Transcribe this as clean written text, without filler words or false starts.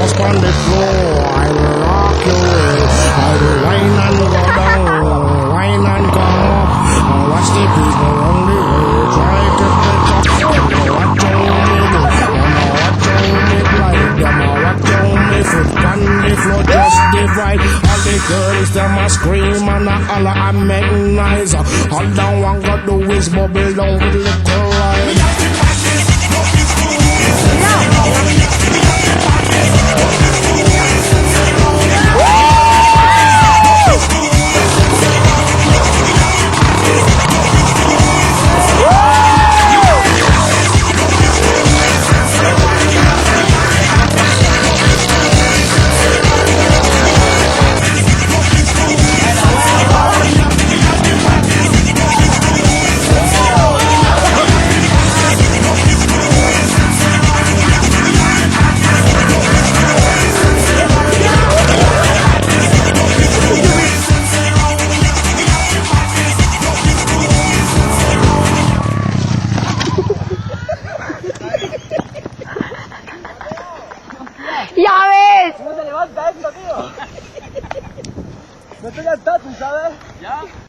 just on the floor. I will rock you. I will wine and go down, wine and come up. Watch the people on the way, try to catch up. Them a watch how me do, them a watch how me glide, them a watch how me foot on the floor just divide. All the girls them a scream and a holler and make noise. All down one got do is bubble down with liquor rise. ¡Ya ves! No te levantas esto, tío. No te levantas, ¿sabes? ¿Ya?